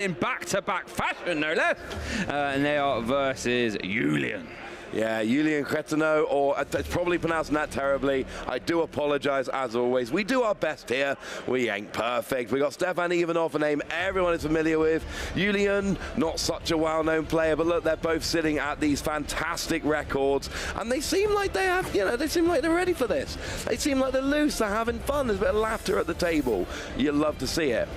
in back-to-back fashion, no less. And they are versus Julien. Yeah, Julien Cretenoud, or it's probably pronouncing that terribly. I do apologize, as always. We do our best here. We ain't perfect. We got Stéphane Ivanoff, a name everyone is familiar with. Julien, not such a well-known player, but look, they're both sitting at these fantastic records, and they seem like they have, they seem like they're ready for this. They seem like they're loose, they're having fun. There's a bit of laughter at the table. You love to see it.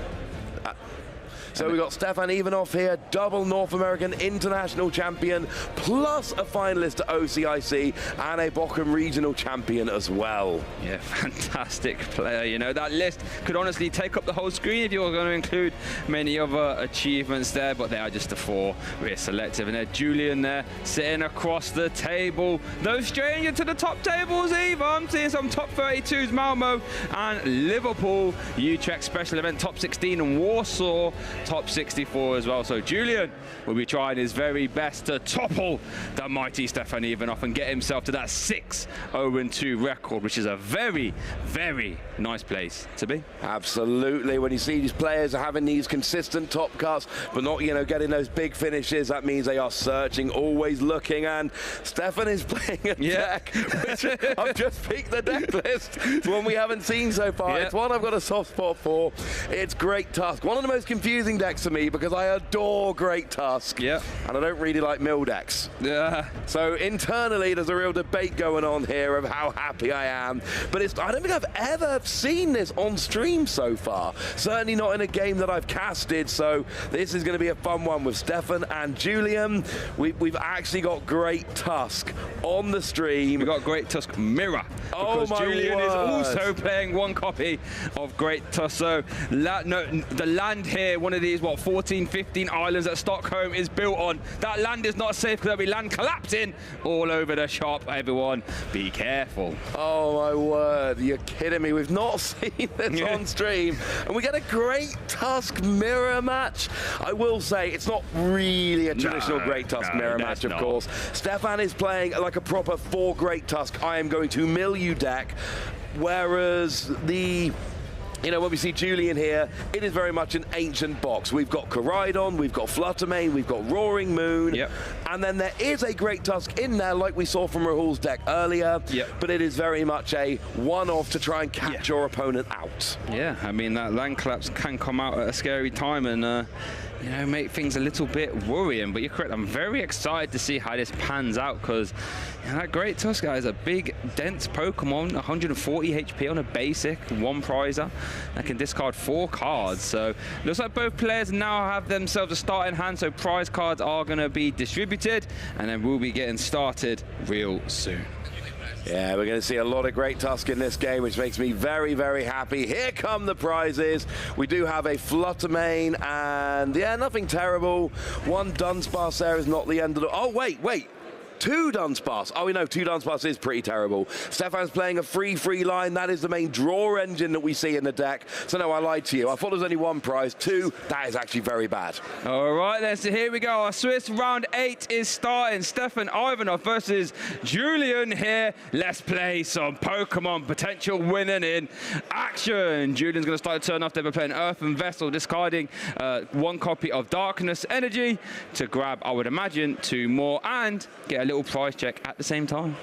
So we got Stéphane Ivanoff here, double North American international champion, plus a finalist at OCIC and a Bochum regional champion as well. Yeah, fantastic player. That list could honestly take up the whole screen if you're going to include many other achievements there, but they are just the four we're selective. And there's Julien there, sitting across the table. No stranger to the top tables either. I'm seeing some top 32s, Malmo and Liverpool, Utrecht special event, top 16 in Warsaw, top 64 as well. So Julien will be trying his very best to topple the mighty Stéphane Ivanoff and get himself to that 6-0-2 record, which is a very, very nice place to be. Absolutely. When you see these players having these consistent top cuts, but not, getting those big finishes, that means they are searching, always looking, and Stéphane is playing a deck, which I've just picked the deck list. It's one we haven't seen so far. It's one I've got a soft spot for. It's Great Tusk. One of the most confusing decks for me because I adore Great Tusk. And I don't really like mill decks. So internally there's a real debate going on here of how happy I am. But I don't think I've ever seen this on stream so far. Certainly not in a game that I've casted. So this is going to be a fun one with Stéphane and Julien. We've actually got Great Tusk on the stream. We've got Great Tusk Mirror. Oh my Julien word. is also playing one copy of Great Tusk. So the land here, one of these, 14, 15 islands that Stockholm is built on. That land is not safe because there'll be land collapsing all over the shop. Everyone, be careful. Oh my word, you're kidding me. We've not seen this on stream. And we get a Great Tusk mirror match. I will say, it's not really a traditional Great Tusk mirror match, of course. Stéphane is playing like a proper 4 Great Tusk, I am going to mill you deck. Whereas when we see Julien here, it is very much an ancient box. We've got Coridon, we've got Fluttermane, we've got Roaring Moon, and then there is a Great Tusk in there like we saw from Rahul's deck earlier, but it is very much a one-off to try and catch your opponent out. Yeah, I mean, that land collapse can come out at a scary time and make things a little bit worrying, but you're correct. I'm very excited to see how this pans out because that Great Tusk guy is a big, dense Pokemon, 140 HP on a basic, 1 prizer that can discard 4 cards. So looks like both players now have themselves a start in hand, so prize cards are going to be distributed, and then we'll be getting started real soon. Yeah, we're going to see a lot of Great Tusk in this game, which makes me very, very happy. Here come the prizes. We do have a Fluttermane, and nothing terrible. 1 Dunsparce there is not the end of the... Oh, wait. 2 Dunsparce. Oh, we know 2 Dunsparce is pretty terrible. Stéphane's playing a free line. That is the main draw engine that we see in the deck. So no, I lied to you. I thought there was only 1 prize. 2, that is actually very bad. All right, then, so here we go. Our Swiss round 8 is starting. Stéphane Ivanoff versus Julien here. Let's play some Pokemon potential winning in action. Julien's going to start to turn off. They're playing Earthen Vessel, discarding 1 copy of Darkness Energy to grab, I would imagine, 2 more and get a little prize check at the same time.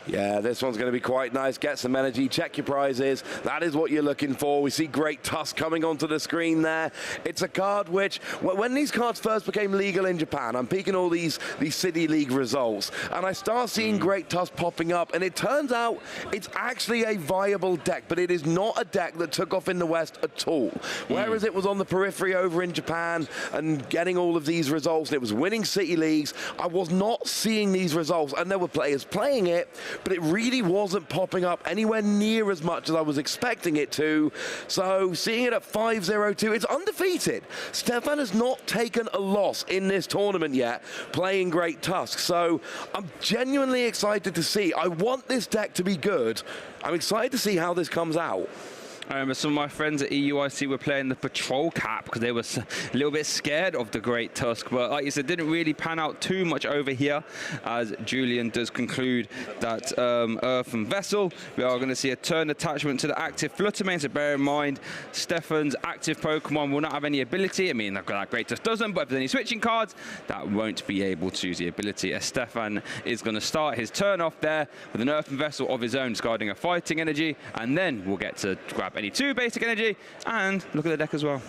Yeah, this one's going to be quite nice. Get some energy, check your prizes. That is what you're looking for. We see Great Tusk coming onto the screen there. It's a card which, when these cards first became legal in Japan, I'm peeking all these City League results, and I start seeing Great Tusk popping up, and it turns out it's actually a viable deck, but it is not a deck that took off in the West at all. Whereas it was on the periphery over in Japan and getting all of these results, and it was winning City Leagues, I was not seeing these results, and there were players playing it, but it really wasn't popping up anywhere near as much as I was expecting it to. So seeing it at 5-0-2, it's undefeated. Stéphane has not taken a loss in this tournament yet, playing Great Tusk. So I'm genuinely excited to see. I want this deck to be good. I'm excited to see how this comes out. I remember some of my friends at EUIC were playing the Patrol Cap because they were a little bit scared of the Great Tusk. But like you said, didn't really pan out too much over here, as Julien does conclude that Earthen Vessel. We are going to see a turn attachment to the active Fluttermane, so bear in mind, Stéphane's active Pokemon will not have any ability. I mean, that Great Tusk doesn't, but if there's any switching cards, that won't be able to use the ability, as Stéphane is going to start his turn off there with an Earthen Vessel of his own, discarding a fighting energy, and then we'll get to grab any 2 basic energy and look at the deck as well.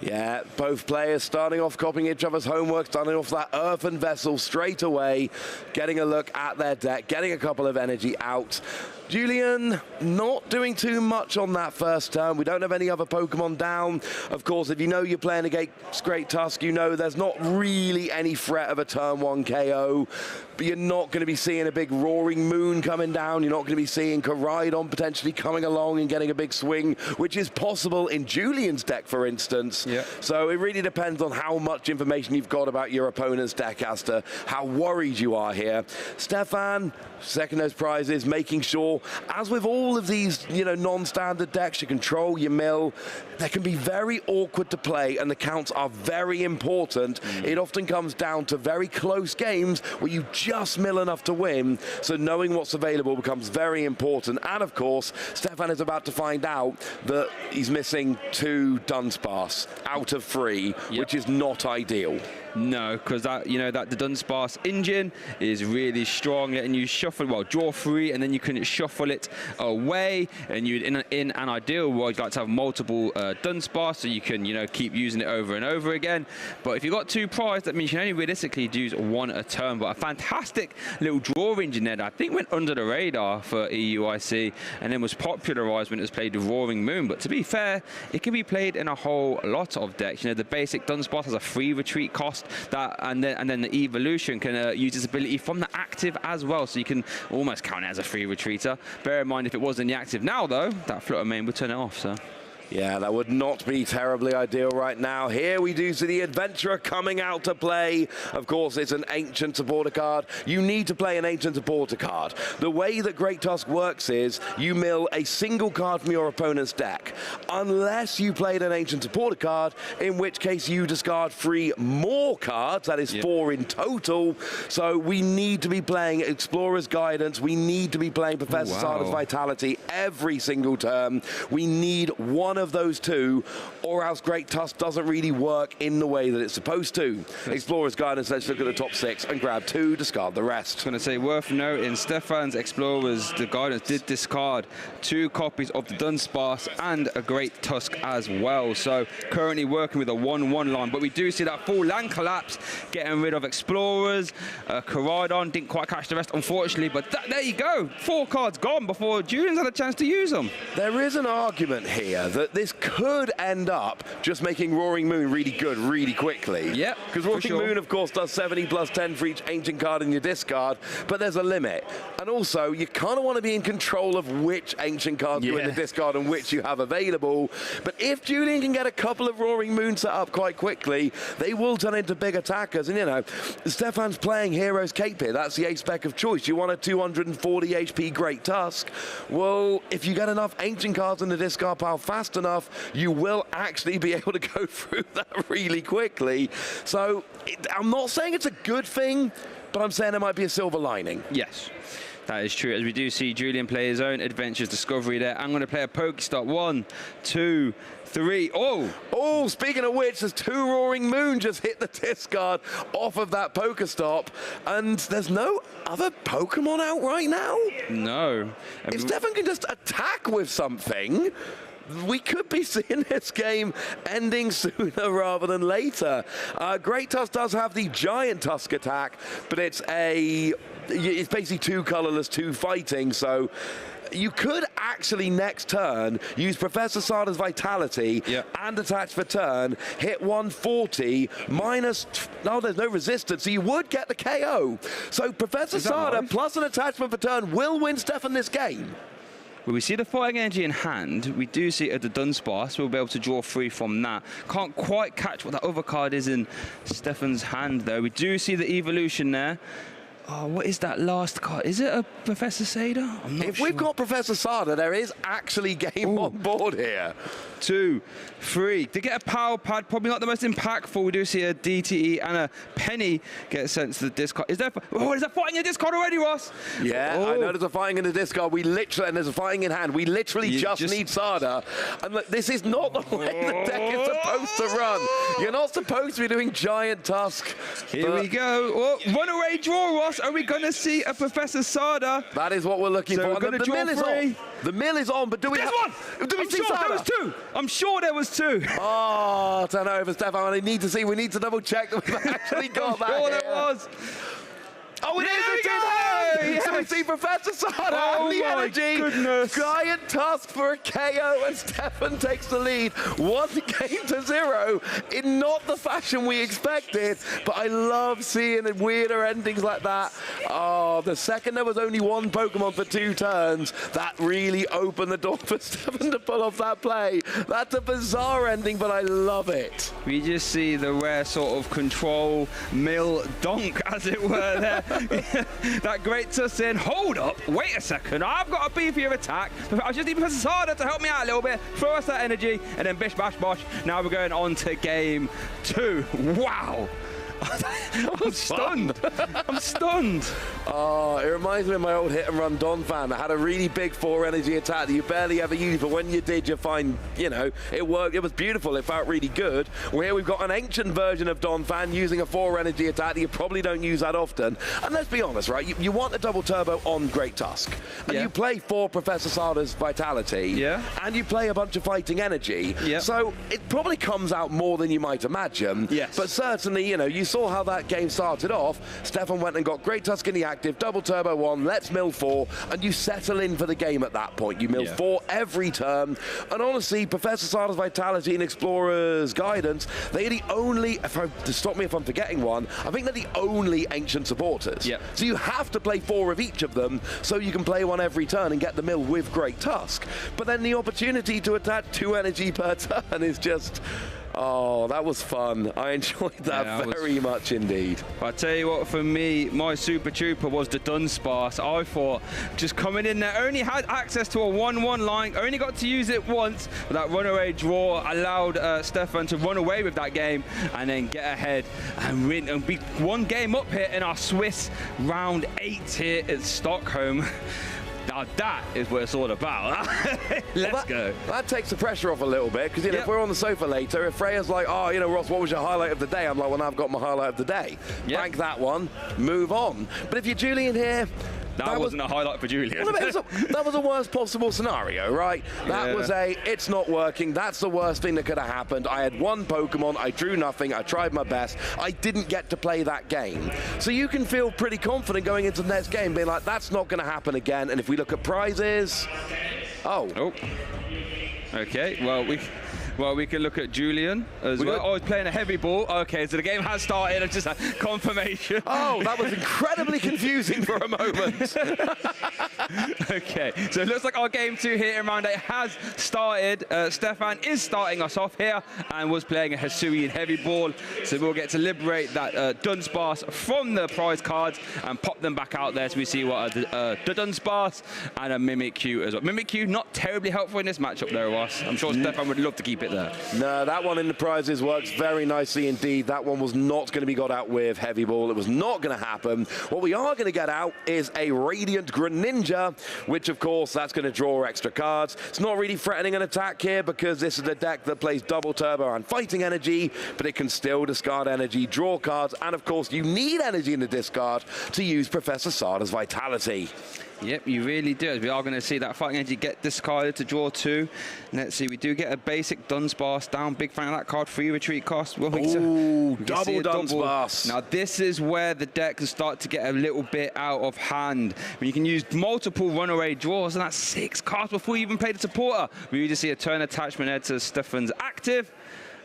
Yeah, both players starting off copying each other's homework, starting off that Earthen Vessel straight away, getting a look at their deck, getting a couple of energy out. Julien not doing too much on that first turn. We don't have any other Pokemon down. Of course, if you know you're playing against Great Tusk, you know there's not really any threat of a turn 1 KO. But you're not going to be seeing a big Roaring Moon coming down. You're not going to be seeing Koraidon potentially coming along and getting a big swing, which is possible in Julien's deck, for instance. Yeah. So it really depends on how much information you've got about your opponent's deck as to how worried you are here. Stéphane, second those prizes, making sure, as with all of these, non-standard decks, you control your mill. They can be very awkward to play, and the counts are very important. It often comes down to very close games where you just mill enough to win, so knowing what's available becomes very important. And of course, Stéphane is about to find out that he's missing 2 Dunsparce out of 3, which is not ideal. No, because that the Dunsparce engine is really strong, letting you shuffle, draw 3, and then you can shuffle it away. And you'd in an ideal world, you'd like to have multiple Dunsparce, so you can keep using it over and over again. But if you've got 2 prizes, that means you can only realistically use 1 a turn. But a fantastic little draw engine there that I think went under the radar for EUIC, and then was popularized when it was played with Roaring Moon. But to be fair, it can be played in a whole lot of decks. The basic Dunsparce has a free retreat cost. And then the evolution can use this ability from the active as well, so you can almost count it as a free retreater. Bear in mind, if it was in the active now, though, that Fluttermane would turn it off. So. Yeah, that would not be terribly ideal right now. Here we do see the Adventurer coming out to play. Of course, it's an Ancient Supporter card. You need to play an Ancient Supporter card. The way that Great Tusk works is you mill a single card from your opponent's deck, unless you played an Ancient Supporter card, in which case you discard 3 more cards. That is 4 in total. So we need to be playing Explorer's Guidance. We need to be playing Professor Sada's Vitality every single turn. We need one of those 2, or else Great Tusk doesn't really work in the way that it's supposed to. Explorer's Guidance, let's look at the top 6 and grab 2, discard the rest. I was going to say, worth noting, Stéphane's Explorer's Guidance did discard 2 copies of the Dunsparce and a Great Tusk as well. So currently working with a 1-1 line, but we do see that full land collapse, getting rid of Explorers. Koraidon didn't quite catch the rest, unfortunately, but there you go. 4 cards gone before Julien's had a chance to use them. There is an argument here that this could end up just making Roaring Moon really good really quickly. Yep, because Roaring Moon, of course, does 70 plus 10 for each ancient card in your discard, but there's a limit. And also, you kind of want to be in control of which ancient cards go in the discard and which you have available. But if Julien can get a couple of Roaring Moon set up quite quickly, they will turn into big attackers. And, Stéphane's playing Hero's Cape here. That's the A-spec of choice. You want a 240 HP Great Tusk. Well, if you get enough ancient cards in the discard pile fast enough, you will actually be able to go through that really quickly. So I'm not saying it's a good thing, but I'm saying there might be a silver lining. Yes. That is true, as we do see Julien play his own Adventures Discovery there. I'm going to play a Pokestop. 1, 2, 3. Oh, speaking of which, there's 2 Roaring Moon just hit the discard off of that Pokestop, and there's no other Pokemon out right now? No. If Stéphane can just attack with something, we could be seeing this game ending sooner rather than later. Great Tusk does have the Giant Tusk attack, but it's basically 2 colorless, 2 fighting, so you could actually next turn use Professor Sada's Vitality and attach for turn, hit 140, minus, no, there's no resistance, so you would get the KO. So Professor Sada plus an attachment for turn will win Stéphane this game. Well, we see the fighting energy in hand. We do see the Dunsparce. We'll be able to draw 3 from that. Can't quite catch what that other card is in Stéphane's hand, though. We do see the evolution there. Oh, what is that last card? Is it a Professor Sada? I'm not If sure. we've got Professor Sada, there is actually game on board here. 2, 3. To get a power pad, probably not the most impactful. We do see a DTE and a Penny get sent to the discard. Is there fighting in the discard already, Ross? Yeah, I know there's a fighting in the discard. And there's a fighting in hand. We literally just need Sada. And look, this is not the way the deck is supposed to run. You're not supposed to be doing Giant Tusk. Here we go. Oh, runaway draw, Ross. Are we going to see a Professor Sada? That is what we're looking for. We're going to draw mill is 3. on. The mill is on, but do we There's one! Do we see Sada? There was 2. I'm sure there was 2. Oh, turn over, Stéphane. I need to see. We need to double check that we've actually got that. Sure here. there was. Oh, it There is! we It is! go! So we Yes. see Professor Sada Oh and the my energy. goodness. Giant Tusk for a KO, and Stéphane takes the lead. 1-0 in not the fashion we expected, but I love seeing weirder endings like that. Oh, the second there was only one Pokemon for 2 turns, that really opened the door for Stéphane to pull off that play. That's a bizarre ending, but I love it. We just see the rare sort of control mill donk, as it were, there. That great tuss in. Hold up, wait a second. I've got a beefier attack. I just need Professor Sada to help me out a little bit. Throw us that energy, and then bish, bash, bosh. Now we're going on to game 2. Wow. I'm stunned. I'm stunned. Oh, it reminds me of my old hit and run Don fan that had a really big 4 energy attack that you barely ever used, but when you did, you find, you know, it worked. It was beautiful. It felt really good. Well, here we've got an ancient version of Don fan using a 4 energy attack that you probably don't use that often. And let's be honest, right? You want a double turbo on Great Tusk, and you play 4 Professor Sada's Vitality, and you play a bunch of fighting energy. So it probably comes out more than you might imagine. But certainly, you know, you saw how that game started off. Stéphane went and got Great Tusk in the active, double turbo 1, let's mill 4, and you settle in for the game at that point. You mill 4 every turn, and honestly, Professor Sada's Vitality and Explorer's Guidance, they're the only, stop me if I'm forgetting one, I think they're the only ancient supporters. So you have to play 4 of each of them, so you can play 1 every turn and get the mill with Great Tusk. But then the opportunity to attach 2 energy per turn is just... Oh, that was fun. I enjoyed that very much indeed. I tell you what, for me, my Super Trooper was the Dunsparce. I thought just coming in there, only had access to a 1-1 line, only got to use it once, but that runaway draw allowed Stéphane to run away with that game and then get ahead and win and be 1 game up here in our Swiss round 8 here at Stockholm. Now that is what it's all about. Let's go. That takes the pressure off a little bit, because, you know, if we're on the sofa later, if Freya's like, oh, you know, Ross, what was your highlight of the day? I'm like, well, now I've got my highlight of the day. Bank that one, move on. But if you're Julian here, that wasn't a highlight for Julien. Well, that was a worst possible scenario, right? That was it's not working. That's the worst thing that could have happened. I had 1 Pokemon. I drew nothing. I tried my best. I didn't get to play that game. So you can feel pretty confident going into the next game, being like, that's not going to happen again. And if we look at prizes... Oh. Okay, well, we can look at Julien as well. Oh, he's playing a heavy ball. Okay, so the game has started. I've just had confirmation. Oh, that was incredibly confusing for a moment. Okay, so it looks like our game 2 here in round 8 has started. Stéphane is starting us off here and was playing a Hisuian heavy ball. So we'll get to liberate that Dunsparce from the prize cards and pop them back out there so we see what the Dunsparce and a Mimikyu as well. Mimikyu not terribly helpful in this matchup there, Ross. I'm sure Stéphane would love to keep it there. No, that one in the prizes works very nicely indeed. That one was not going to be got out with heavy ball. It was not going to happen. What we are going to get out is a Radiant Greninja, which of course that's going to draw extra cards. It's not really threatening an attack here because this is a deck that plays double turbo and fighting energy, but it can still discard energy, draw cards, and of course you need energy in the discard to use Professor Sada's Vitality. Yep, you really do. We are going to see that fighting energy get discarded to draw 2. Let's see, we do get a basic Dunsparce down. Big fan of that card. 3 retreat cost. Ooh, double Dunsparce. Now, this is where the deck can start to get a little bit out of hand. When you can use multiple runaway draws, and that's 6 cards before you even play the supporter. We just see a turn attachment there to Stéphane's active.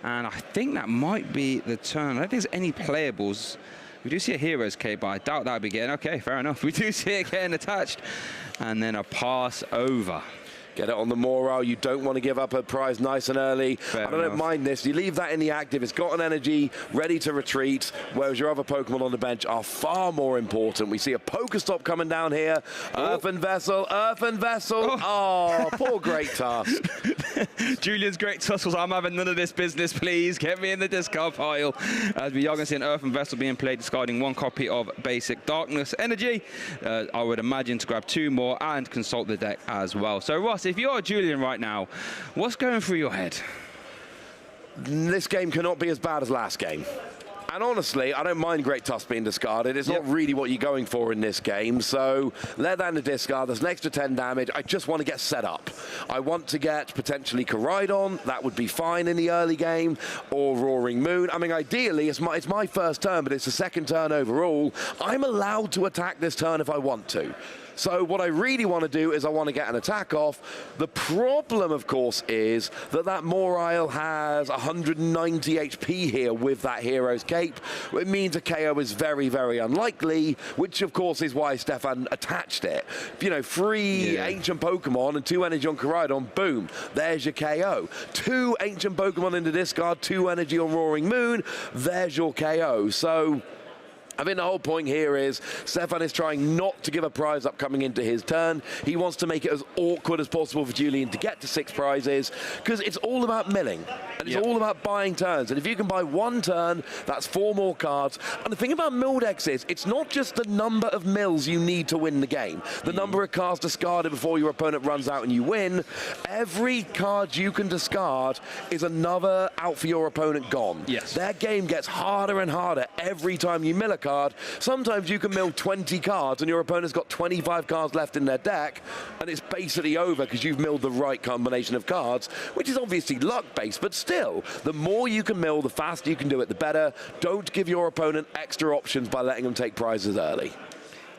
And I think that might be the turn. I don't think there's any playables. We do see a Hero's Cape, but I doubt that would be getting... Okay, fair enough. We do see it getting attached. And then a pass over. Get it on the morale. You don't want to give up a prize nice and early. Fair and I don't enough. mind this. You leave that in the active. It's got an energy, ready to retreat, whereas your other Pokemon on the bench are far more important. We see a Pokestop coming down here. Earthen Vessel, Earthen Vessel. Oh, poor Great Tusk. Julian's Great Tussles. I'm having none of this business, please. Get me in the discard pile. As we are going to see an Earthen Vessel being played, discarding 1 copy of Basic Darkness Energy. I would imagine to grab 2 more and consult the deck as well. So, Ross, if you're Julian right now, what's going through your head? This game cannot be as bad as last game. And honestly, I don't mind Great Tusk being discarded. It's not really what you're going for in this game. So let that in the discard. There's an extra 10 damage. I just want to get set up. I want to get potentially Koraidon. That would be fine in the early game. Or Roaring Moon. I mean, ideally, it's my first turn, but it's the second turn overall. I'm allowed to attack this turn if I want to. So what I really want to do is I want to get an attack off. The problem, of course, is that Morile has 190 HP here with that Hero's Cape. It means a KO is very, very unlikely, which, of course, is why Stéphane attached it. You know, 3 Ancient Pokemon and 2 Energy on Koraidon, boom, there's your KO. 2 Ancient Pokemon in the discard, 2 Energy on Roaring Moon, there's your KO. So I think the whole point here is Stéphane is trying not to give a prize up coming into his turn. He wants to make it as awkward as possible for Julien to get to 6 prizes, because it's all about milling, and it's all about buying turns. And if you can buy 1 turn, that's 4 more cards. And the thing about mill decks is, it's not just the number of mills you need to win the game, the number of cards discarded before your opponent runs out and you win. Every card you can discard is another out for your opponent gone. Yes. Their game gets harder and harder every time you mill a card. Sometimes you can mill 20 cards and your opponent's got 25 cards left in their deck, and it's basically over because you've milled the right combination of cards, which is obviously luck-based, but still, the more you can mill, the faster you can do it, the better. Don't give your opponent extra options by letting them take prizes early.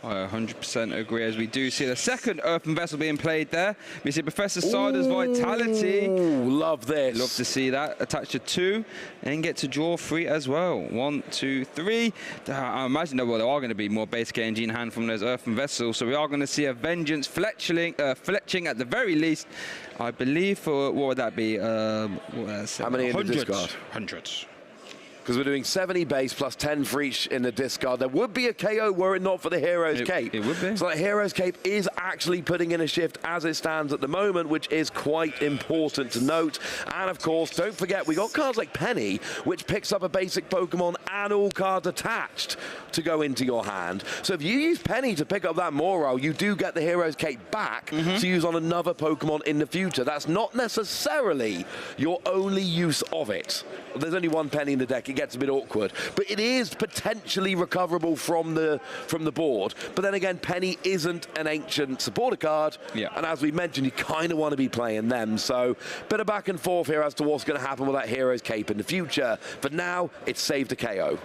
I 100% agree, as we do see the second Earthen Vessel being played there. We see Professor Cider's Vitality. Ooh, love this. Love to see that. Attached to 2 and get to draw 3 as well. 1, 2, 3. I imagine there are going to be more basic energy in hand from those Earthen Vessels. So we are going to see a Vengeance fletching at the very least. I believe for, what would that be? How many in the discard? 100. Because we're doing 70 base plus 10 for each in the discard. There would be a KO were it not for the Hero's Cape. It would be. So that Hero's Cape is actually putting in a shift as it stands at the moment, which is quite important to note. And of course, don't forget, we got cards like Penny, which picks up a basic Pokemon and all cards attached to go into your hand. So if you use Penny to pick up that Morale, you do get the Hero's Cape back to use on another Pokemon in the future. That's not necessarily your only use of it. There's only 1 Penny in the deck. It gets a bit awkward, but it is potentially recoverable from the board. But then again, Penny isn't an ancient supporter card, and as we mentioned, you kind of want to be playing them. So bit of back and forth here as to what's going to happen with that Hero's Cape in the future. But now it's saved a KO.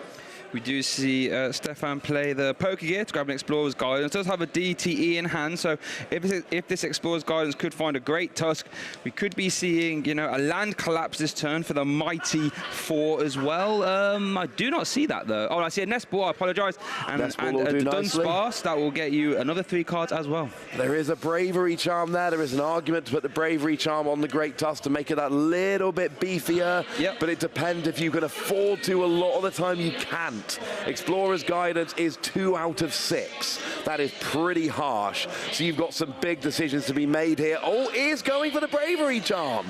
We do see Stéphane play the Pokegear to grab an Explorer's Guidance. It does have a DTE in hand, so if this Explorer's Guidance could find a Great Tusk, we could be seeing, you know, a land collapse this turn for the Mighty 4 as well. I do not see that, though. Oh, I see a Nest Ball, I apologise. And a Dunsparce, that will get you another 3 cards as well. There is a Bravery Charm there. There is an argument to put the Bravery Charm on the Great Tusk to make it that little bit beefier, but it depends if you can afford to. A lot of the time you can't. Explorer's Guidance is 2 out of 6. That is pretty harsh. So you've got some big decisions to be made here. Oh, is going for the Bravery Charm.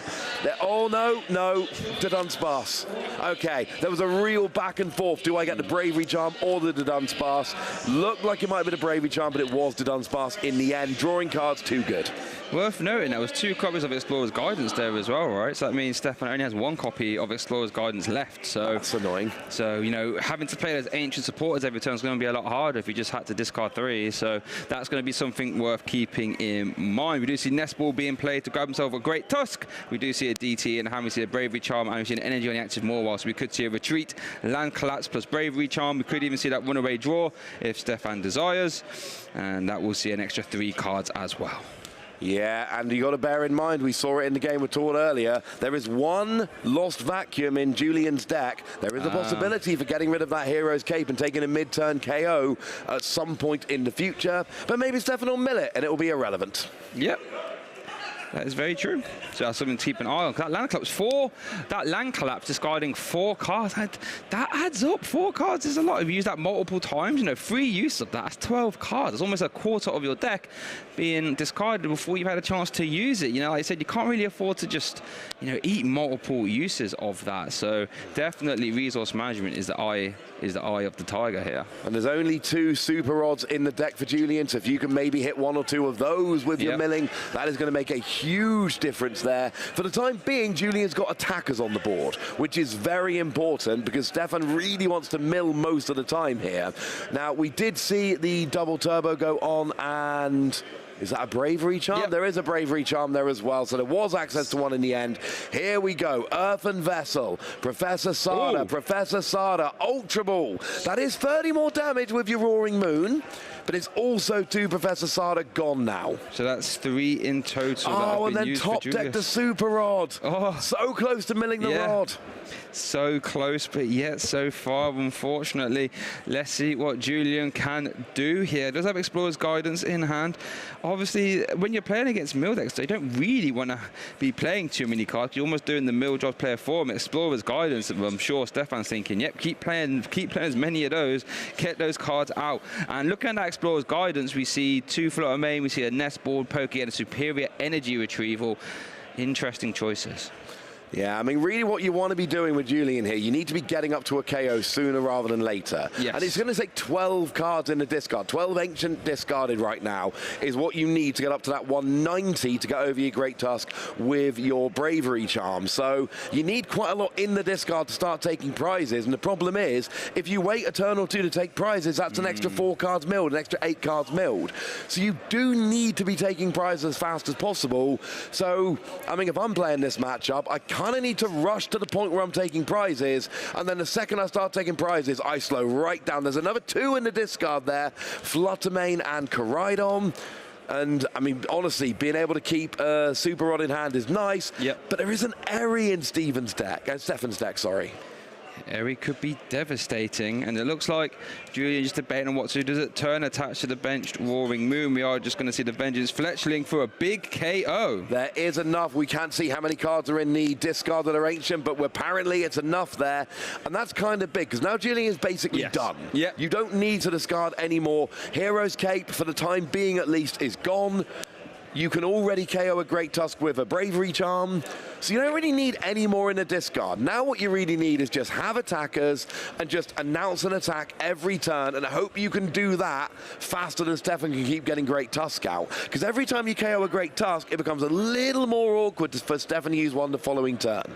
Oh, no, the Dunsparce. Okay, there was a real back and forth. Do I get the Bravery Charm or the Dunsparce? Looked like it might have been a Bravery Charm, but it was the Dunsparce in the end. Drawing cards, too good. Worth noting, there was 2 copies of Explorer's Guidance there as well, right? So that means Stéphane only has 1 copy of Explorer's Guidance left. So that's annoying. So, you know, having to play those ancient supporters every turn is going to be a lot harder if you just had to discard 3. So that's going to be something worth keeping in mind. We do see Nest Ball being played to grab himself a Great Tusk. We do see a DT in hand. We see a Bravery Charm, and we see an Energy on the active Morwell. So we could see a Retreat, Land Collapse plus Bravery Charm. We could even see that runaway draw if Stéphane desires. And that will see an extra 3 cards as well. Yeah, and you got to bear in mind, we saw it in the game we talked earlier, there is 1 lost vacuum in Julian's deck. There is a possibility for getting rid of that Hero's Cape and taking a mid-turn KO at some point in the future, but maybe Stéphane will mill it and it will be irrelevant. Yep. That is very true. So that's something to keep an eye on. That land collapse, that land collapse discarding 4 cards, that adds up. 4 cards is a lot. If you use that multiple times, 3 use of that, that's 12 cards. It's almost a quarter of your deck being discarded before you've had a chance to use it. Like I said, you can't really afford to just, eat multiple uses of that. So definitely resource management is the eye of the tiger here. And there's only 2 super odds in the deck for Julien, so if you can maybe hit 1 or 2 of those with your milling, that is going to make a huge difference there. For the time being, Julien's got attackers on the board, which is very important because Stéphane really wants to mill most of the time here. Now, we did see the double turbo go on, and is that a bravery charm? Yep. There is a bravery charm there as well, so there was access to 1 in the end. Here we go, Earthen Vessel, Professor Sada, Professor Sada, Ultra Ball. That is 30 more damage with your Roaring Moon, but it's also 2 Professor Sada gone now. So that's 3 in total. Oh, and then top deck the Super Rod. Oh. So close to milling the rod. So close, but yet so far, unfortunately. Let's see what Julien can do here. Does have Explorer's Guidance in hand. Obviously, when you're playing against mill decks, you don't really want to be playing too many cards. You're almost doing the mill job player for him. Explorer's Guidance, I'm sure Stéphane's thinking, yep, keep playing as many of those, get those cards out. And looking at that Explorer's Guidance, we see 2 Floater Main, we see a Nest Board, Poké, and a Superior Energy Retrieval. Interesting choices. Yeah, I mean, really what you want to be doing with Julien here, you need to be getting up to a KO sooner rather than later. Yes. And it's going to take 12 cards in the discard. 12 Ancient discarded right now is what you need to get up to that 190 to get over your Great Tusk with your Bravery Charm. So you need quite a lot in the discard to start taking prizes. And the problem is, if you wait a turn or 2 to take prizes, that's an extra 4 cards milled, an extra 8 cards milled. So you do need to be taking prizes as fast as possible. So, I mean, if I'm playing this matchup, I kind of need to rush to the point where I'm taking prizes, and then the second I start taking prizes, I slow right down. There's another 2 in the discard there, Fluttermane and Koraidon. And, I mean, honestly, being able to keep a Super Rod in hand is nice, but there is an Eri in Stéphane's deck, sorry. Eri could be devastating, and it looks like Julien just debating on what to do. Does it turn attached to the benched Roaring Moon? We are just going to see the Vengeance Fletchling for a big KO. There is enough. We can't see how many cards are in the discard that are ancient, but apparently it's enough there, and that's kind of big, because now Julien is basically done. You don't need to discard anymore. Hero's Cape, for the time being at least, is gone. You can already KO a Great Tusk with a Bravery Charm, so you don't really need any more in the discard. Now what you really need is just have attackers and just announce an attack every turn, and I hope you can do that faster than Stéphane can keep getting Great Tusk out. Because every time you KO a Great Tusk, it becomes a little more awkward for Stéphane to use one the following turn.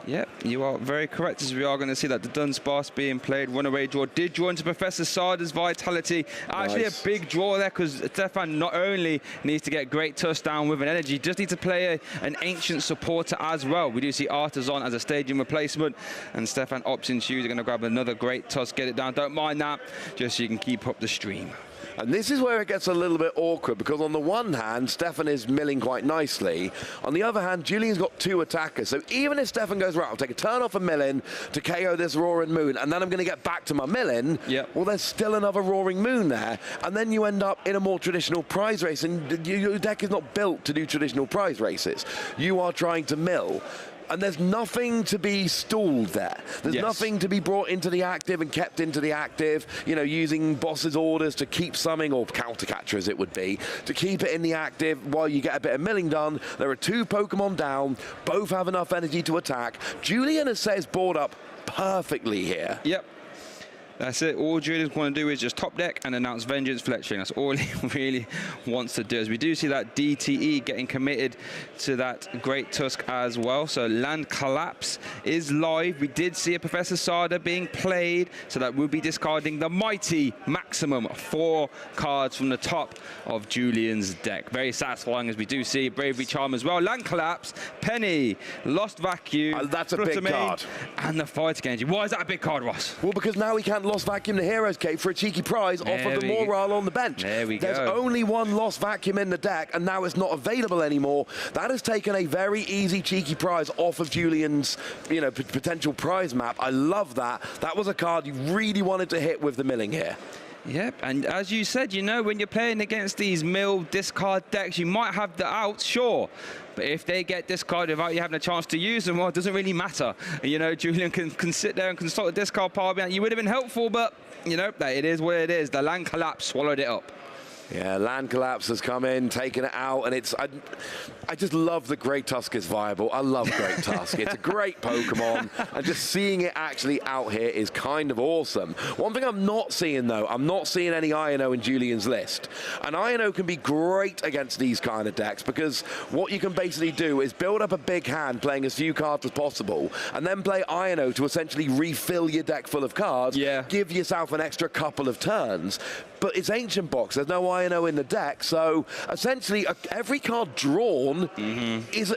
Yep, you are very correct, as we are going to see that the Dunsparce being played. Runaway draw did draw into Professor Sada's Vitality. Actually a big draw there, because Stéphane not only needs to get Great Tusk down with an energy, just needs to play an Ancient supporter as well. We do see Artisan as a stadium replacement, and Stéphane opts in shoes. They're going to grab another Great Tusk, get it down. Don't mind that, just so you can keep up the stream. And this is where it gets a little bit awkward, because on the one hand, Stéphane is milling quite nicely. On the other hand, Julien's got 2 attackers. So even if Stéphane goes, right, I'll take a turn off a milling to KO this Roaring Moon, and then I'm going to get back to my milling, well, there's still another Roaring Moon there. And then you end up in a more traditional prize race, and your deck is not built to do traditional prize races. You are trying to mill. And there's nothing to be stalled there. There's nothing to be brought into the active and kept into the active, using boss's orders to keep something, or countercatcher as it would be, to keep it in the active while you get a bit of milling done. There are 2 Pokemon down, both have enough energy to attack. Julien has set his board up perfectly here. Yep. That's it. All Julien's want to do is just top deck and announce Vengeance Fletchling. That's all he really wants to do. As we do see that DTE getting committed to that Great Tusk as well. So Land Collapse is live. We did see a Professor Sada being played, so that we'll be discarding the mighty maximum 4 cards from the top of Julien's deck. Very satisfying, as we do see Bravery Charm as well. Land Collapse, Penny, Lost Vacuum. That's a big card. And the Fighting Energy. Why is that a big card, Ross? Well, because now we can't Lost Vacuum the Hero's Cape for a cheeky prize off of the morale on the bench. There we go. There's only 1 Lost Vacuum in the deck, and now it's not available anymore. That has taken a very easy cheeky prize off of Julien's, potential prize map. I love that. That was a card you really wanted to hit with the milling here. Yep, and as you said, you know, when you're playing against these mill discard decks, you might have the outs, sure. But if they get discarded without you having a chance to use them, well, it doesn't really matter. You know, Julien can sit there and consult the discard pile. You would have been helpful, but, you know, it is what it is. The land collapse swallowed it up. Yeah, land collapse has come in, taken it out, and it's... I just love that Great Tusk is viable. I love Great Tusk. It's a great Pokemon, and just seeing it actually out here is kind of awesome. One thing I'm not seeing, though, I'm not seeing any Ivanoff in Julien's list. And Ivanoff can be great against these kind of decks, because what you can basically do is build up a big hand playing as few cards as possible, and then play Ivanoff to essentially refill your deck full of cards, give yourself an extra couple of turns. But it's Ancient Box. There's no Ivanoff in the deck, so essentially every card drawn is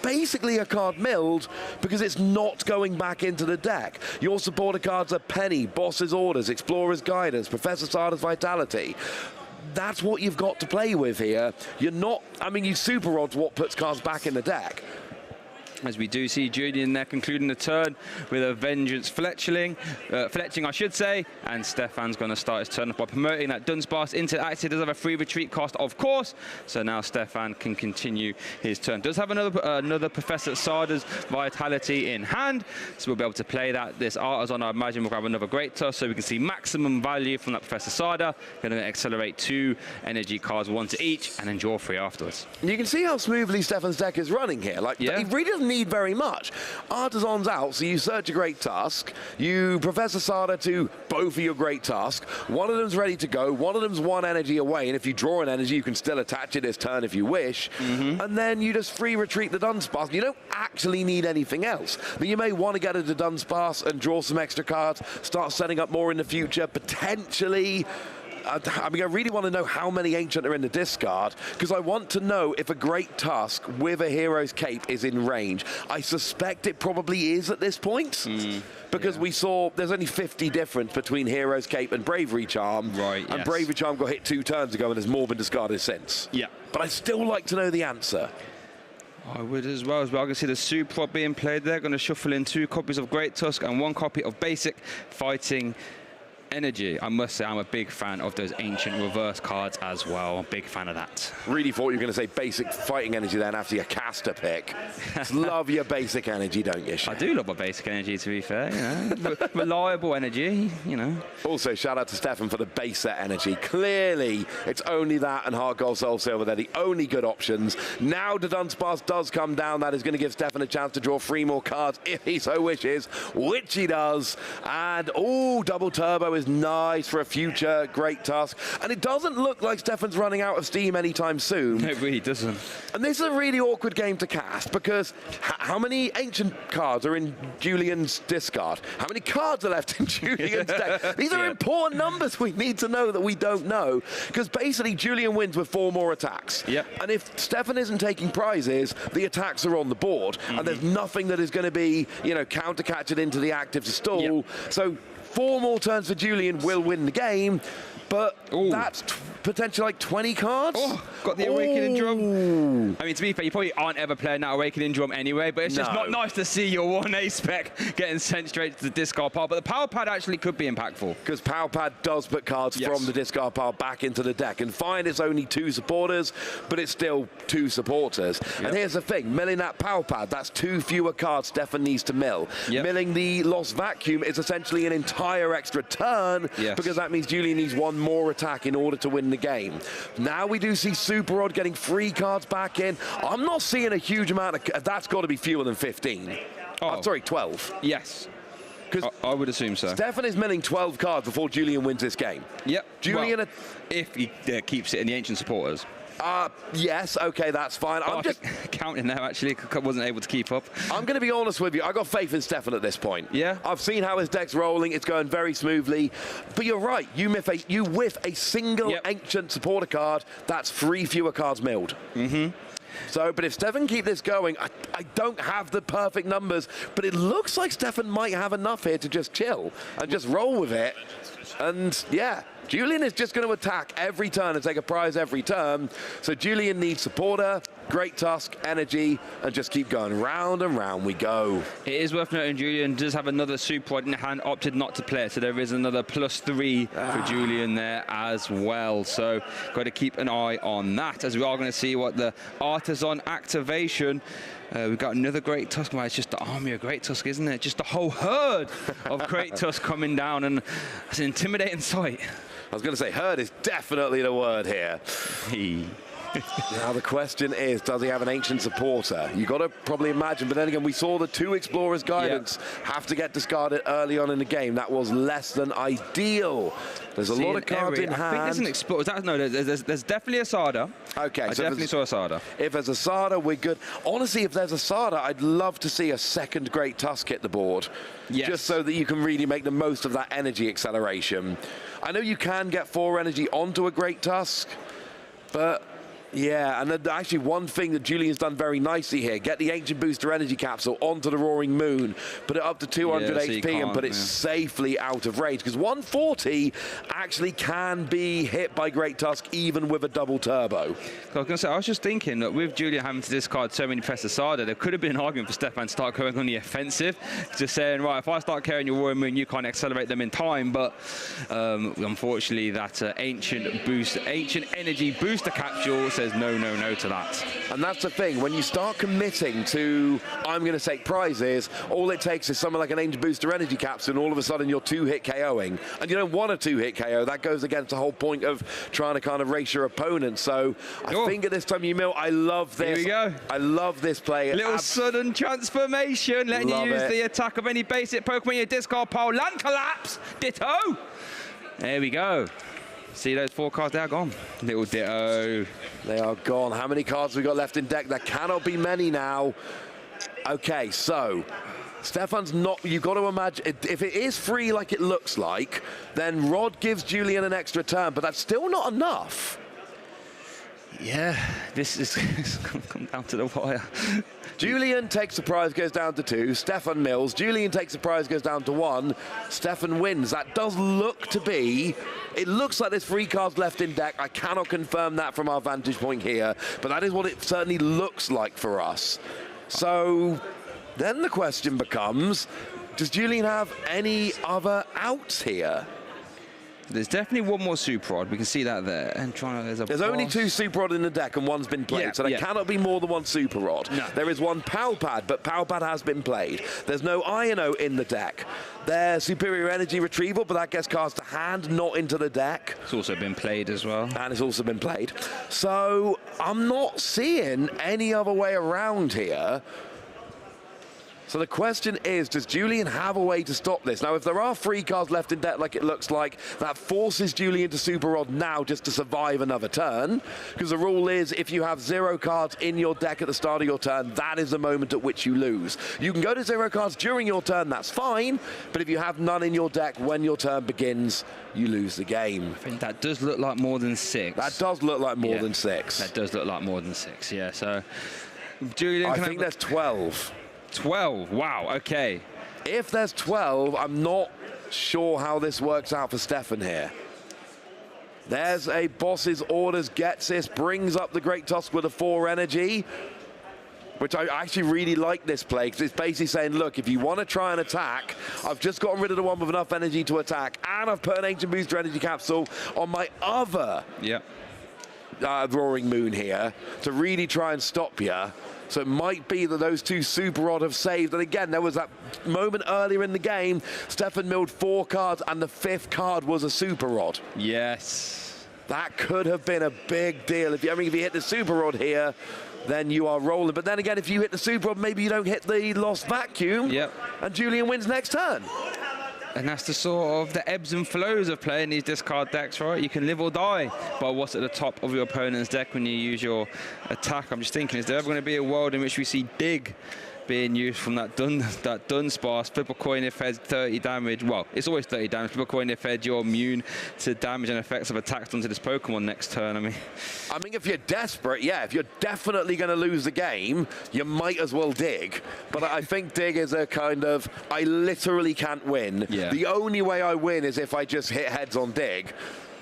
basically a card milled because it's not going back into the deck. Your supporter cards are Penny, Boss's Orders, Explorer's Guidance, Professor Sada's Vitality. That's what you've got to play with here. You're not, I mean, you super odds what puts cards back in the deck. As we do see Julien there concluding the turn with a Vengeance Fletchling, I should say, and Stéphane's going to start his turn by promoting that Dunsparce into active. Does have a free retreat cost, of course, so now Stéphane can continue his turn. Does have another Professor Sada's Vitality in hand, so we'll be able to play that. This Artisan, I imagine, will grab another Great Tusk, so we can see maximum value from that Professor Sada. Going to accelerate 2 energy cards, 1 to each, and then draw 3 afterwards. You can see how smoothly Stéphane's deck is running here. Like, he really doesn't need very much. Artisan's out, so you search a Great Tusk, you Professor Sada to both of your Great Tusk, one of them's ready to go, one of them's 1 energy away, and if you draw an energy, you can still attach it this turn if you wish, and then you just free retreat the Dunsparce. You don't actually need anything else. But you may want to get into Dunsparce and draw some extra cards, start setting up more in the future, potentially. I mean, I really want to know how many Ancient are in the discard, because I want to know if a Great Tusk with a Hero's Cape is in range. I suspect it probably is at this point, because we saw there's only 50 difference between Hero's Cape and Bravery Charm, and Bravery Charm got hit 2 turns ago and has more been discarded since. But I'd still like to know the answer. I would as well. I can see the Super being played there. Going to shuffle in 2 copies of Great Tusk and 1 copy of Basic Fighting Energy. I must say I'm a big fan of those Ancient reverse cards as well. Big fan of that. Really thought you were going to say Basic Fighting Energy then after your caster pick. Love your Basic Energy, don't you, Shane? I do love my Basic Energy, to be fair. You know, reliable energy, you know. Also, shout out to Stéphane for the base set energy. Clearly, it's only that and Heart Gold Soul Silver. They're the only good options. Now the Dunsparce does come down. That is going to give Stéphane a chance to draw 3 more cards if he so wishes, which he does. And, oh, double turbo is nice for a future Great Tusk. And it doesn't look like Stéphane's running out of steam anytime soon. It really doesn't. And this is a really awkward game to cast, because how many Ancient cards are in Julien's discard? How many cards are left in Julien's deck? These are important numbers we need to know that we don't know, because basically Julien wins with 4 more attacks. And if Stéphane isn't taking prizes, the attacks are on the board, and there's nothing that is going to be, you know, counter-catch it into the active to stall. So 4 more turns for Julien will win the game, but that's potentially like 20 cards. Got the Awakening Drum. I mean, to be fair, you probably aren't ever playing that Awakening Drum anyway, but it's just not nice to see your 1A spec getting sent straight to the discard pile. But the Power Pad actually could be impactful. Because Power Pad does put cards from the discard pile back into the deck. And fine, it's only 2 supporters, but it's still 2 supporters. And here's the thing, milling that Power Pad, that's 2 fewer cards Stéphane needs to mill. Milling the Lost Vacuum is essentially an entire extra turn, because that means Julien needs 1 more attack in order to win the game. Now we do see Super Odd getting 3 cards back in. I'm not seeing a huge amount of... That's got to be fewer than 15. I'm sorry, 12. Yes. I would assume so. Stéphane is milling 12 cards before Julien wins this game. Julien... Well, if he keeps it in the Ancient supporters. Yes, okay, that's fine. I'm just counting now, actually. I wasn't able to keep up. I'm going to be honest with you. I got faith in Stéphane at this point. I've seen how his deck's rolling. It's going very smoothly. But you're right. You whiff a single Ancient supporter card. That's 3 fewer cards milled. So, but if Stéphane keep this going, I don't have the perfect numbers, but it looks like Stéphane might have enough here to just chill and just roll with it. And yeah, Julien is just going to attack every turn and take a prize every turn. So Julien needs supporter, Great Tusk, energy, and just keep going round and round we go. It is worth noting Julien does have another super rod in hand, opted not to play it, so there is another +3 for Julien there as well. So got to keep an eye on that, as we are going to see what the Artisan activation. We've got another Great Tusk. Well, it's just the army of Great Tusk, isn't it? Just a whole herd of Great Tusk coming down, and it's an intimidating sight. I was going to say herd is definitely the word here. Now the question is, does he have an ancient supporter? You've got to probably imagine, but then again, we saw the 2 Explorers Guidance have to get discarded early on in the game. That was less than ideal. There's a lot of cards in hand. I think there's an Explorer. No, there's definitely a Sada. Okay, I so definitely saw a Sada. If there's a Sada, we're good. Honestly, if there's a Sada, I'd love to see a second Great Tusk hit the board. Yes. Just so that you can really make the most of that energy acceleration. I know you can get 4 energy onto a Great Tusk, but yeah, and then actually one thing that Julien's done very nicely here, get the Ancient Booster Energy Capsule onto the Roaring Moon, put it up to 200 HP and put it safely out of range, because 140 actually can be hit by Great Tusk even with a double turbo. I was just thinking that with Julien having to discard so many Professor Sada, there could have been an argument for Stéphane to start going on the offensive, just saying, right, if I start carrying your Roaring Moon, you can't accelerate them in time, but unfortunately that ancient energy booster capsule says no to that. And that's the thing, when you start committing to, I'm going to take prizes, all it takes is something like an Ancient Booster Energy Capsule, and all of a sudden you're 2-hit KOing. And you don't want a 2-hit KO. That goes against the whole point of trying to kind of race your opponent. So I think at this time, I love this. Here we go. I love this play. Little sudden transformation, letting you use the attack of any basic Pokemon in your discard pile. Land Collapse, Ditto. There we go. See those 4 cards, they are gone. Little Ditto. They are gone. How many cards have we got left in deck? There cannot be many now. Okay, so Stéphane's not, you've got to imagine, if it is free like it looks like, then Rod gives Julien an extra turn, but that's still not enough. Yeah, this is going to come down to the wire. Julien takes the prize, goes down to 2. Stéphane mills. Julien takes the prize, goes down to 1. Stéphane wins. That does look to be, it looks like there's 3 cards left in deck. I cannot confirm that from our vantage point here, but that is what it certainly looks like for us. So then the question becomes, does Julien have any other outs here? There's definitely one more Super Rod. We can see that there. And there's only 2 Super Rod in the deck, and one's been played, so there cannot be more than 1 Super Rod. No. There is 1 Power Pad, but Power Pad has been played. There's no Iono in the deck. There's Superior Energy Retrieval, but that gets cast to hand, not into the deck. It's also been played as well. And it's also been played. So I'm not seeing any other way around here. So the question is, does Julien have a way to stop this? Now, if there are 3 cards left in deck like it looks like, that forces Julien to Super Rod now just to survive another turn. Because the rule is, if you have 0 cards in your deck at the start of your turn, that is the moment at which you lose. You can go to 0 cards during your turn, that's fine. But if you have none in your deck when your turn begins, you lose the game. I think that does look like more than 6. That does look like more than 6. That does look like more than 6, yeah. So, Julien, I think there's 12. 12, wow, okay. If there's 12, I'm not sure how this works out for Stéphane here. There's a boss's orders, gets this, brings up the Great Tusk with a 4 energy, which I actually really like this play, because it's basically saying, look, if you want to try and attack, I've just gotten rid of the one with enough energy to attack, and I've put an Ancient Booster Energy Capsule on my other Roaring Moon here to really try and stop you. So it might be that those 2 Super Rod have saved. And again, there was that moment earlier in the game, Stéphane milled 4 cards, and the 5th card was a Super Rod. Yes. That could have been a big deal. If you hit the Super Rod here, then you are rolling. But then again, if you hit the Super Rod, maybe you don't hit the Lost Vacuum. Yep. And Julien wins next turn. And that's the sort of the ebbs and flows of playing these discard decks, right? You can live or die by what's at the top of your opponent's deck when you use your attack. I'm just thinking, is there ever going to be a world in which we see Dig being used from that Dunsparce. Flip a coin if heads 30 damage. Well, it's always 30 damage. Flip a coin if heads, you're immune to damage and effects of attacks onto this Pokemon next turn. I mean, if you're desperate, yeah, if you're definitely going to lose the game, you might as well dig. But I think dig is a kind of, I literally can't win. Yeah. The only way I win is if I just hit heads on dig.